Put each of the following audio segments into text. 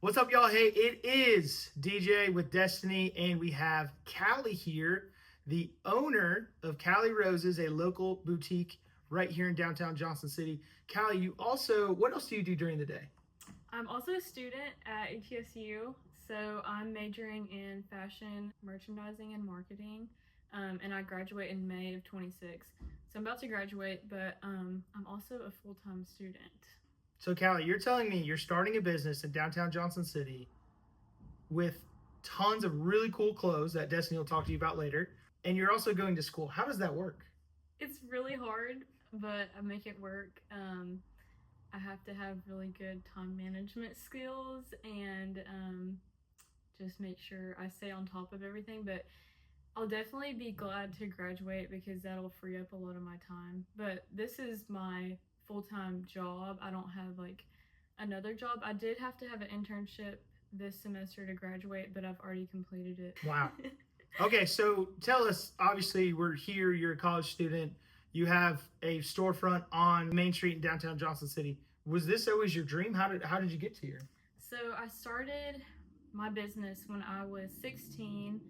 What's up, y'all? Hey, it is DJ with Destiny, and we have Calli here, the owner of Calli Roses, a local boutique right here in downtown Johnson City. Calli, what else do you do during the day? I'm also a student at ETSU, so I'm majoring in fashion, merchandising, and marketing, and I graduate in May of 26. So I'm about to graduate, but I'm also a full-time student. So, Calli, you're telling me you're starting a business in downtown Johnson City with tons of really cool clothes that Destiny will talk to you about later, and you're also going to school. How does that work? It's really hard, but I make it work. I have to have really good time management skills and just make sure I stay on top of everything. But I'll definitely be glad to graduate because that'll free up a lot of my time. But this is my full-time job. I don't have like another job. I did have to have an internship this semester to graduate, but I've already completed it. Wow. Okay, so tell us, obviously we're here, you're a college student, you have a storefront on Main Street in downtown Johnson City. Was this always your dream? How did you get to here? So I started my business when I was 16.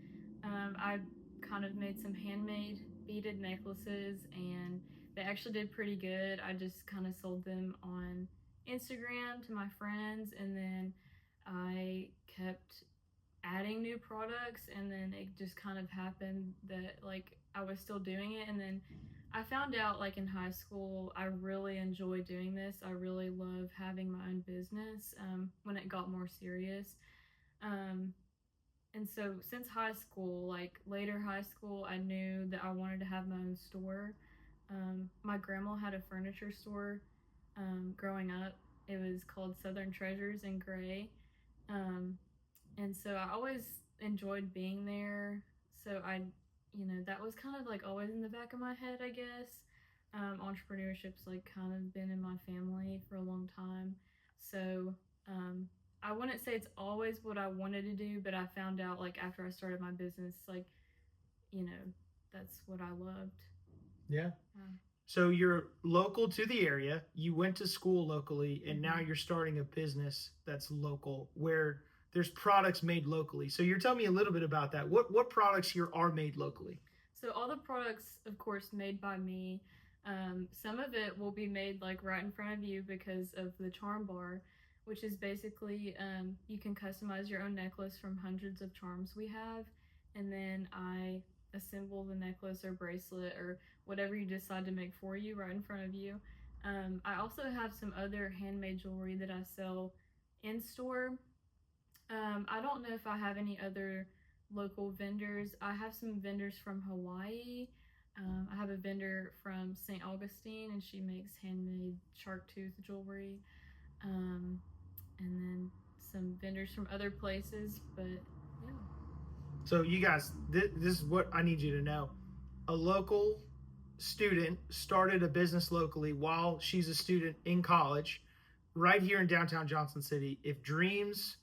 I kind of made some handmade beaded necklaces and they actually did pretty good. I just kind of sold them on Instagram to my friends, and then I kept adding new products, and then it just kind of happened that like I was still doing it. And then I found out like in high school I really enjoy doing this. I really love having my own business when it got more serious. um, and so since high school, like later high school, I knew that I wanted to have my own store. My grandma had a furniture store growing up. It was called Southern Treasures in Gray. um, and so I always enjoyed being there. So that was kind of like always in the back of my head, I guess. Entrepreneurship's like kind of been in my family for a long time. So I wouldn't say it's always what I wanted to do, but I found out like after I started my business, like, you know, that's what I loved. Yeah. So you're local to the area, you went to school locally, and now you're starting a business that's local where there's products made locally. So you're telling me a little bit about that. What products here are made locally? So all the products, of course, made by me. Some of it will be made like right in front of you because of the charm bar, which is basically you can customize your own necklace from hundreds of charms we have, and then I assemble the necklace or bracelet or whatever you decide to make for you right in front of you. I also have some other handmade jewelry that I sell in store. I don't know if I have any other local vendors. I have some vendors from Hawaii. I have a vendor from St. Augustine, and she makes handmade shark tooth jewelry. And then some vendors from other places, but yeah. So you guys, this is what I need you to know. A local student started a business locally while she's a student in college right here in downtown Johnson City. If dreams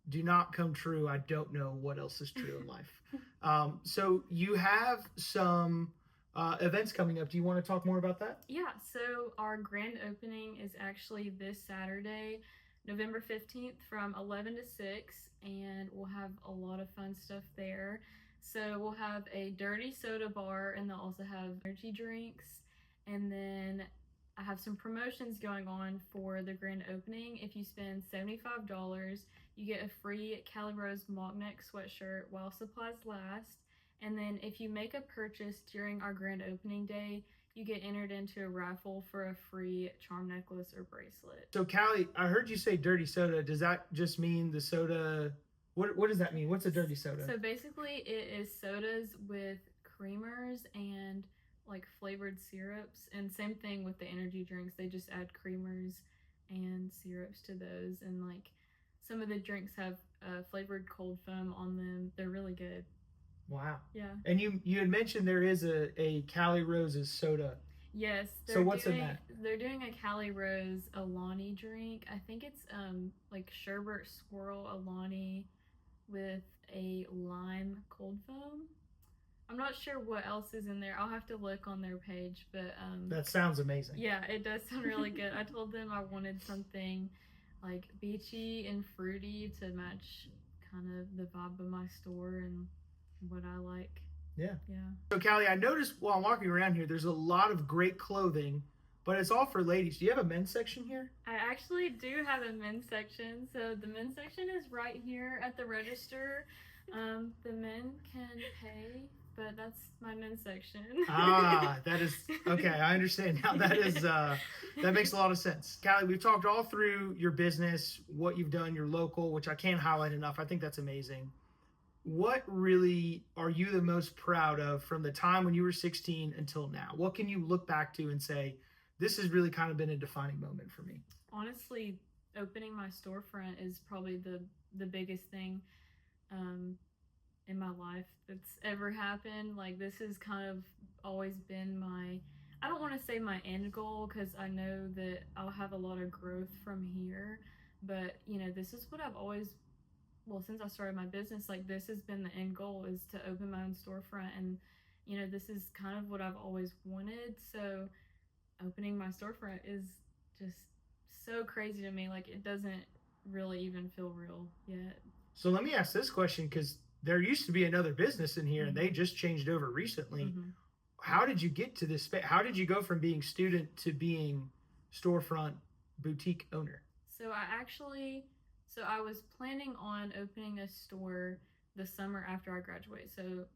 do not come true, I don't know what else is true in life. So you have some events coming up. Do you want to talk more about that? Yeah, so our grand opening is actually this Saturday, November 15th from 11 to 6, and we'll have a lot of fun stuff there. So we'll have a dirty soda bar, and they'll also have energy drinks. And then I have some promotions going on for the grand opening. If you spend $75, you get a free Calli Rose mock neck sweatshirt while supplies last. And then if you make a purchase during our grand opening day, you get entered into a raffle for a free charm necklace or bracelet. So Calli, I heard you say dirty soda. Does that just mean the soda? What does that mean? What's a dirty soda? So basically it is sodas with creamers and like flavored syrups, and same thing with the energy drinks. They just add creamers and syrups to those, and like some of the drinks have flavored cold foam on them. They're really good. Wow. Yeah. And you had mentioned there is a Calli Roses soda. Yes. So what's in that? They're doing a Calli Rose Alani drink. I think it's like sherbet swirl Alani with a lime cold foam. I'm not sure what else is in there. I'll have to look on their page, but that sounds amazing. Yeah, it does sound really good. I told them I wanted something like beachy and fruity to match kind of the vibe of my store and what I like. Yeah. Yeah. So Callie, I noticed while walking around here, there's a lot of great clothing, but it's all for ladies. Do you have a men's section here? I actually do have a men's section. So the men's section is right here at the register. The men can pay, but that's my men's section. That is okay. I understand now. That makes a lot of sense. Callie, we've talked all through your business, what you've done, your local, which I can't highlight enough. I think that's amazing. What really are you the most proud of from the time when you were 16 until now? What can you look back to and say, this has really kind of been a defining moment for me? Honestly, opening my storefront is probably the biggest thing in my life that's ever happened. Like, this has kind of always been my, I don't want to say my end goal, because I know that I'll have a lot of growth from here, but this is what I've always, well, since I started my business, like, this has been the end goal, is to open my own storefront. And this is kind of what I've always wanted. So opening my storefront is just so crazy to me. Like, it doesn't really even feel real yet. So let me ask this question, because there used to be another business in here, and they just changed over recently. How did you get to this space? How did you go from being student to being storefront boutique owner? So I was planning on opening a store the summer after I graduate. So,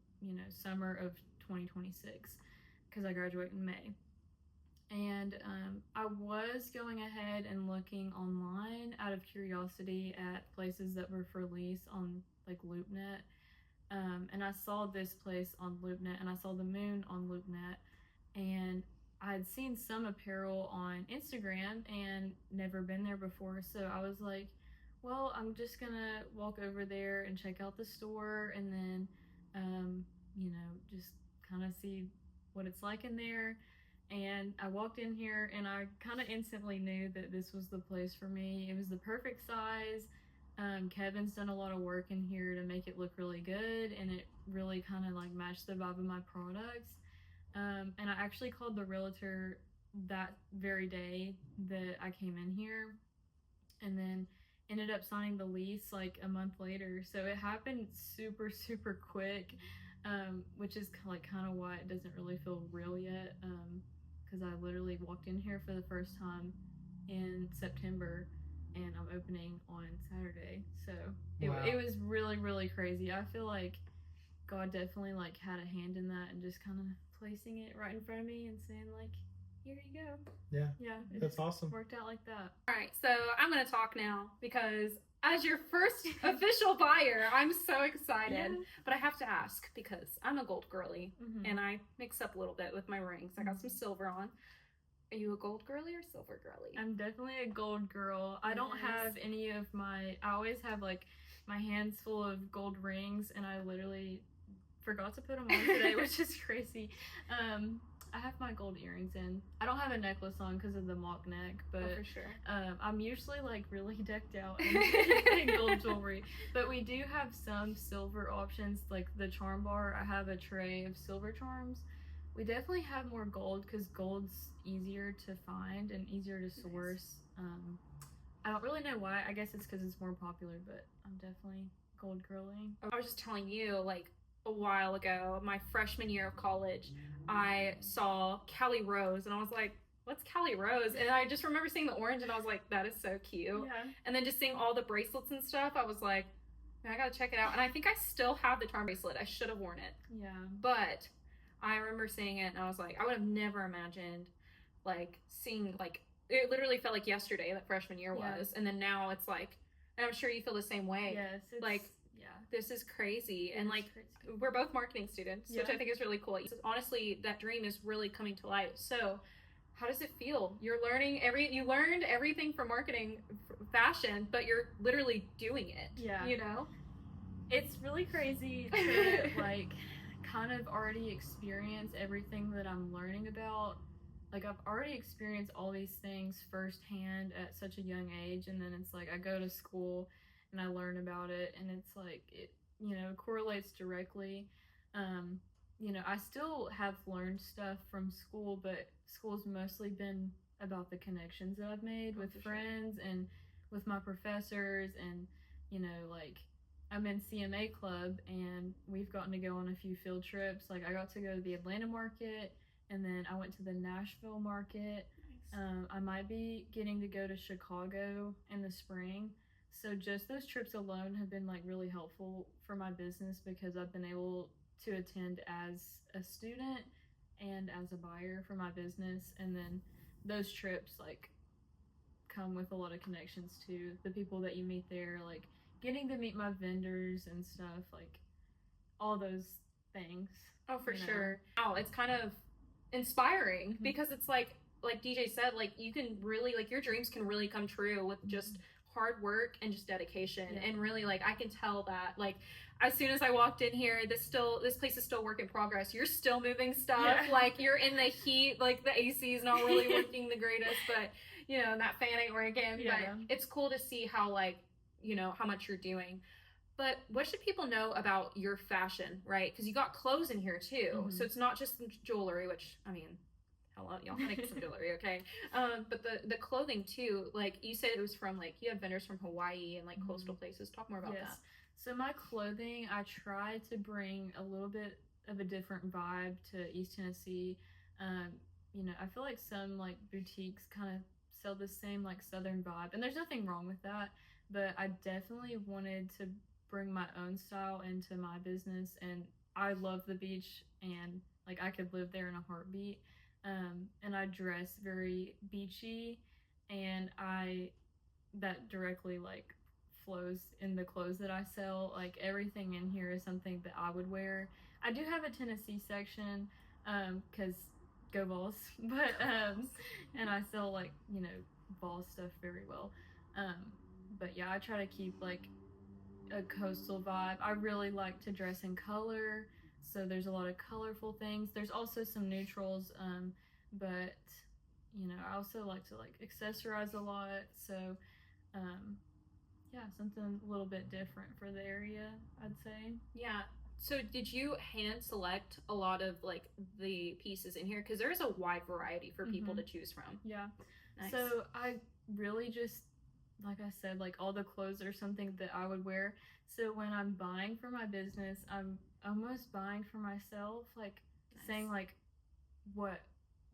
summer of 2026, because I graduate in May. And I was going ahead and looking online out of curiosity at places that were for lease on like LoopNet. And I saw this place on LoopNet, and I saw the Moon on LoopNet, and I had seen some apparel on Instagram and never been there before. So I was like, well, I'm just gonna walk over there and check out the store, and then just kind of see what it's like in there. And I walked in here, and I kind of instantly knew that this was the place for me. It was the perfect size. Kevin's done a lot of work in here to make it look really good, and it really kind of like matched the vibe of my products. And I actually called the realtor that very day that I came in here, and then ended up signing the lease like a month later. So it happened super, super quick, which is kind of why it doesn't really feel real yet. Because I literally walked in here for the first time in September, and I'm opening on Saturday. So it was really, really crazy. I feel like God definitely like had a hand in that, and just kind of placing it right in front of me and saying like, here you go. Yeah, that's awesome. Worked out like that. All right, so I'm gonna talk now, because as your first official buyer, I'm so excited. Yeah. But I have to ask, because I'm a gold girly, and I mix up a little bit with my rings. I got some silver on. Are you a gold girly or silver girly? I'm definitely a gold girl. I don't have any of I always have like my hands full of gold rings, and I literally forgot to put them on today, which is crazy. I have my gold earrings in. I don't have a necklace on because of the mock neck, but for sure. I'm usually like really decked out in gold jewelry. But we do have some silver options, like the charm bar. I have a tray of silver charms. We definitely have more gold, because gold's easier to find and easier to source. I don't really know why. I guess it's because it's more popular, but I'm definitely gold girly. I was just telling you, like, a while ago, my freshman year of college, I saw Calli Rose, and I was like, what's Calli Rose? And I just remember seeing the orange, and I was like, that is so cute. Yeah. And then just seeing all the bracelets and stuff, I was like, man, I gotta check it out. And I think I still have the charm bracelet. I should have worn it. Yeah. But I remember seeing it, and I was like, I would have never imagined, like, seeing, like, it literally felt like yesterday that freshman year was. And then now it's like, and I'm sure you feel the same way. Yes. Like, this is crazy. And like, we're both marketing students, which I think is really cool. Honestly, that dream is really coming to life. So how does it feel? You're learning you learned everything from marketing, fashion, but you're literally doing it. Yeah. It's really crazy to like kind of already experience everything that I'm learning about. Like, I've already experienced all these things firsthand at such a young age, and then it's like I go to school and I learn about it, and it's like it correlates directly. I still have learned stuff from school, but school's mostly been about the connections that I've made with friends and with my professors, and you know, like I'm in CMA club, and we've gotten to go on a few field trips. Like I got to go to the Atlanta market, and then I went to the Nashville market. I might be getting to go to Chicago in the spring. So just those trips alone have been like really helpful for my business, because I've been able to attend as a student and as a buyer for my business. And then those trips like come with a lot of connections to the people that you meet there, like getting to meet my vendors and stuff, like all those things. Oh, for sure. Oh, it's kind of inspiring because it's like DJ said, like you can really, like your dreams can really come true with just hard work and just dedication. And really, like I can tell that, like as soon as I walked in here, this place is still work in progress. You're still moving stuff. Like you're in the heat, like the AC is not really working the greatest, but you know, that fan ain't working. But it's cool to see how, like, you know, how much you're doing. But what should people know about your fashion, right? Because you got clothes in here too. So it's not just jewelry, which, I mean, hello, y'all make some jewelry, okay? But the clothing too, like you said, it was from like, you have vendors from Hawaii and like coastal places. Talk more about that. So my clothing, I try to bring a little bit of a different vibe to East Tennessee. You know, I feel like some like boutiques kind of sell the same like Southern vibe, and there's nothing wrong with that, but I definitely wanted to bring my own style into my business. And I love the beach, and like I could live there in a heartbeat. And I dress very beachy, and that directly like flows in the clothes that I sell. Like everything in here is something that I would wear. I do have a Tennessee section, because go Vols, but and I sell like, you know, Vols stuff very well. But yeah, I try to keep like a coastal vibe. I really like to dress in color, so there's a lot of colorful things. There's also some neutrals, but you know, I also like to like accessorize a lot. So yeah, something a little bit different for the area, I'd say. Yeah. So did you hand select a lot of like the pieces in here? Because there is a wide variety for people to choose from. Yeah. Nice. So I really just, like I said, like all the clothes are something that I would wear. So when I'm buying for my business, I'm almost buying for myself, like saying like what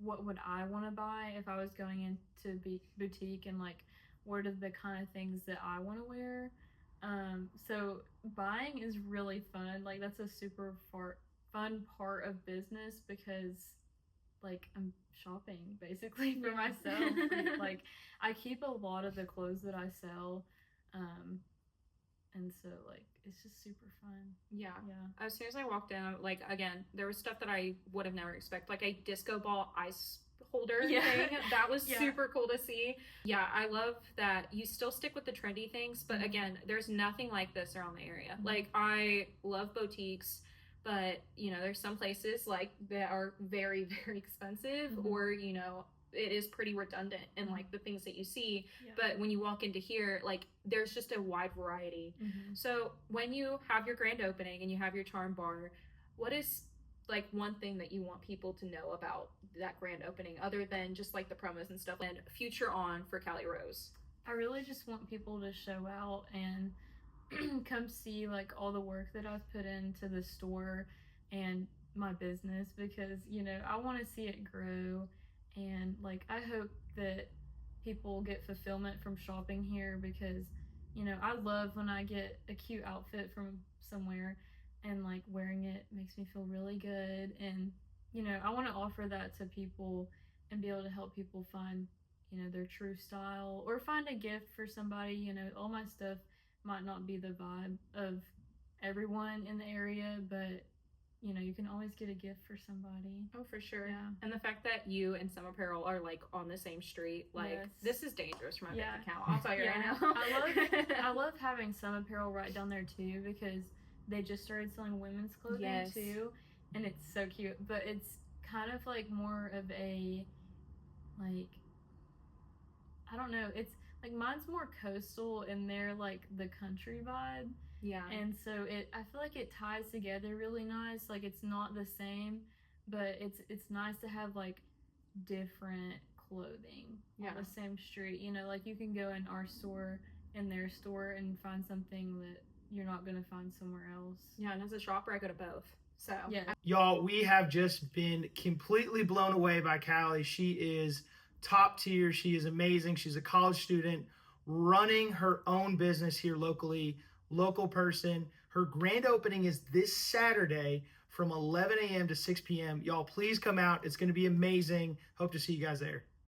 would I want to buy if I was going into boutique, and like what are the kind of things that I want to wear. So buying is really fun. Like that's a super fun part of business, because like I'm shopping basically for myself. Like I keep a lot of the clothes that I sell, and so like it's just super fun. Yeah. As soon as I walked in, like again, there was stuff that I would have never expected, like a disco ball ice holder thing. That was super cool to see. Yeah, I love that you still stick with the trendy things, but again, there's nothing like this around the area. Like I love boutiques, but you know, there's some places like that are very, very expensive, or you know, it is pretty redundant in like the things that you see. But when you walk into here, like there's just a wide variety. So when you have your grand opening and you have your charm bar, what is like one thing that you want people to know about that grand opening, other than just like the promos and stuff, and future on for Calli Rose? I really just want people to show out and come see like all the work that I've put into the store and my business, because you know, I want to see it grow. And like I hope that people get fulfillment from shopping here, because you know, I love when I get a cute outfit from somewhere and like wearing it makes me feel really good. And you know, I want to offer that to people and be able to help people find, you know, their true style, or find a gift for somebody. You know, all my stuff might not be the vibe of everyone in the area, but you know, you can always get a gift for somebody. Oh, for sure. Yeah. And the fact that you and Some Apparel are like on the same street, like this is dangerous for my bank account. I'll tell you right now. I love having Some Apparel right down there too, because they just started selling women's clothing too, and it's so cute. But it's kind of like more of a, like, I don't know, it's like mine's more coastal and they're like the country vibe. Yeah. And so I feel like it ties together really nice. Like it's not the same, but it's nice to have like different clothing Yeah. on the same street. You know, like you can go in our store and their store and find something that you're not going to find somewhere else. Yeah, and as a shopper, I go to both. So Yeah. Y'all, we have just been completely blown away by Calli. She is top tier. She is amazing. She's a college student running her own business here locally, local person. Her grand opening is this Saturday from 11 a.m. to 6 p.m. Y'all, please come out. It's going to be amazing. Hope to see you guys there.